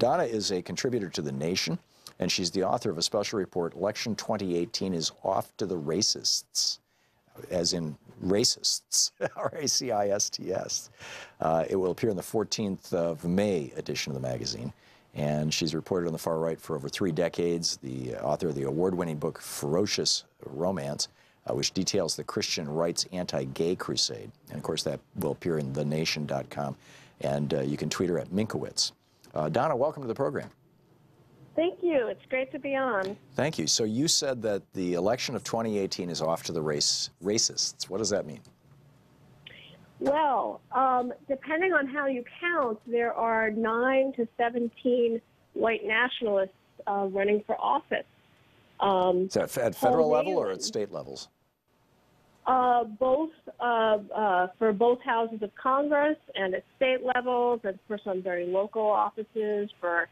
Donna is a contributor to The Nation, and she's the author of a special report, Election 2018 is Off to the Racists, as in racists, R-A-C-I-S-T-S. It will appear in the 14th of May edition of the magazine. And she's reported on the far right for over 3 decades, the author of the award-winning book, Ferocious Romance, which details the Christian right's anti-gay crusade. And of course, that will appear in thenation.com. And you can tweet her at Minkowitz. Donna, welcome to the program. Thank you. It's great to be on. Thank you. So you said that the election of 2018 is off to the racists. What does that mean? Well, depending on how you count, there are 9 to 17 white nationalists running for office. Is that at federal level or at state levels? Both for both houses of Congress and at state levels, and for some very local offices, for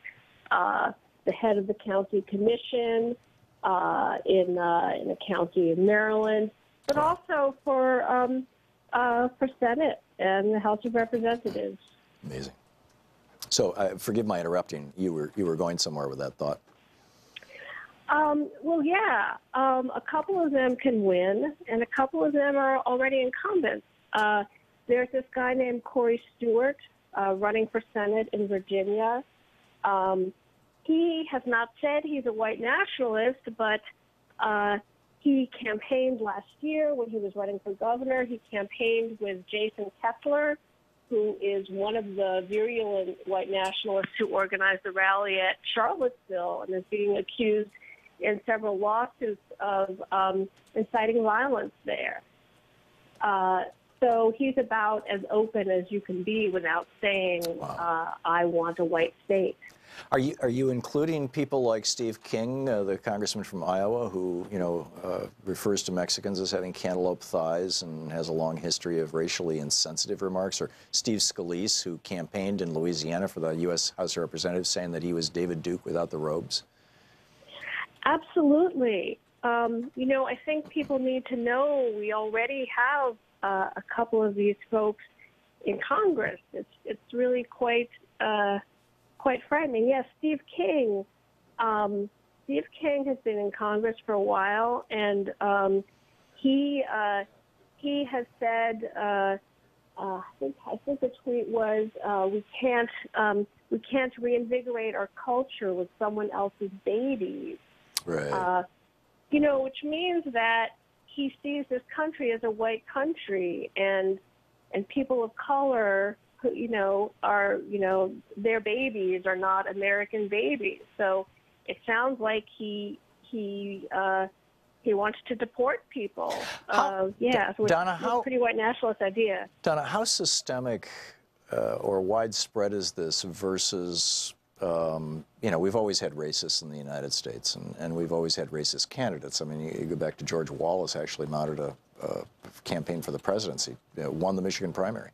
the head of the county commission in a county in Maryland, but also for Senate and the House of Representatives. Amazing. So, forgive my interrupting. You were going somewhere with that thought. Well, yeah. A couple of them can win, and a couple of them are already incumbents. There's this guy named Corey Stewart running for Senate in Virginia. He has not said he's a white nationalist, but he campaigned last year when he was running for governor. He campaigned with Jason Kessler, who is one of the virulent white nationalists who organized the rally at Charlottesville and is being accused in several lawsuits of inciting violence there. So he's about as open as you can be without saying, wow, I want a white state. Are you including people like Steve King, the congressman from Iowa, who refers to Mexicans as having cantaloupe thighs and has a long history of racially insensitive remarks, or Steve Scalise, who campaigned in Louisiana for the U.S. House of Representatives, saying that he was David Duke without the robes? Absolutely. I think people need to know we already have a couple of these folks in Congress. It's really quite frightening. Yes, Steve King. Steve King has been in Congress for a while, and he has said, I think the tweet was, we can't reinvigorate our culture with someone else's babies. Right. Which means that he sees this country as a white country, and people of color who, are, their babies are not American babies. So it sounds like he wants to deport people. Yeah, so Donna, it's a pretty white nationalist idea. Donna, how systemic or widespread is this versus, we've always had racists in the United States, and we've always had racist candidates. I mean, you go back to George Wallace actually mounted a campaign for the presidency, won the Michigan primary.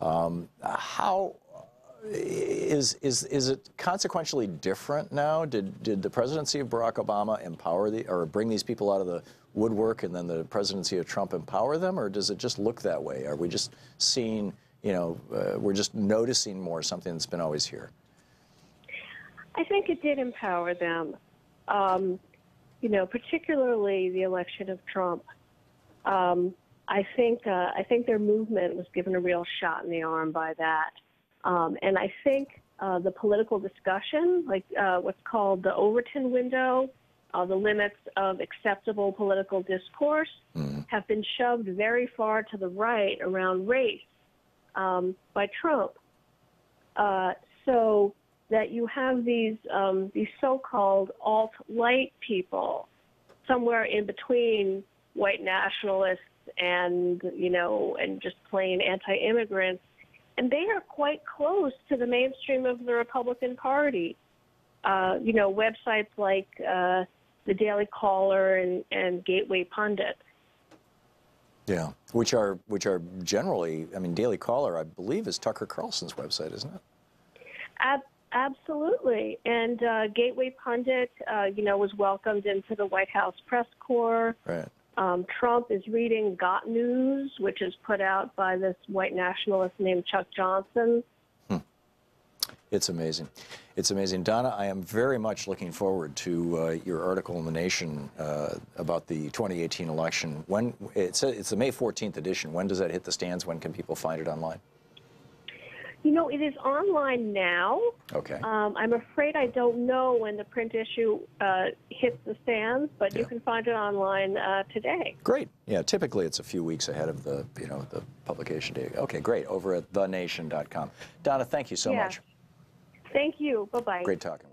How is it consequentially different now? Did the presidency of Barack Obama empower or bring these people out of the woodwork, and then the presidency of Trump empower them, or does it just look that way? Are we just seeing, we're just noticing more something that's been always here? I think it did empower them. Particularly the election of Trump. I think their movement was given a real shot in the arm by that. And I think the political discussion, like what's called the Overton window, the limits of acceptable political discourse, have been shoved very far to the right around race by Trump. So that you have these so-called alt-right people somewhere in between white nationalists and just plain anti-immigrants, and they are quite close to the mainstream of the Republican Party. Websites like the Daily Caller and Gateway Pundit. Yeah, which are generally, I mean, Daily Caller, I believe, is Tucker Carlson's website, isn't it? Absolutely. And Gateway Pundit, was welcomed into the White House press corps. Right. Trump is reading Got News, which is put out by this white nationalist named Chuck Johnson. It's amazing. It's amazing. Donna, I am very much looking forward to your article in The Nation about the 2018 election. When it's the May 14th edition. When does that hit the stands? When can people find it online? You know, it is online now. Okay. I'm afraid I don't know when the print issue hits the stands, but you can find it online today. Great. Yeah, typically it's a few weeks ahead of the, the publication date. Okay, great. Over at thenation.com. Donna, thank you so much. Thank you. Bye-bye. Great talking with you.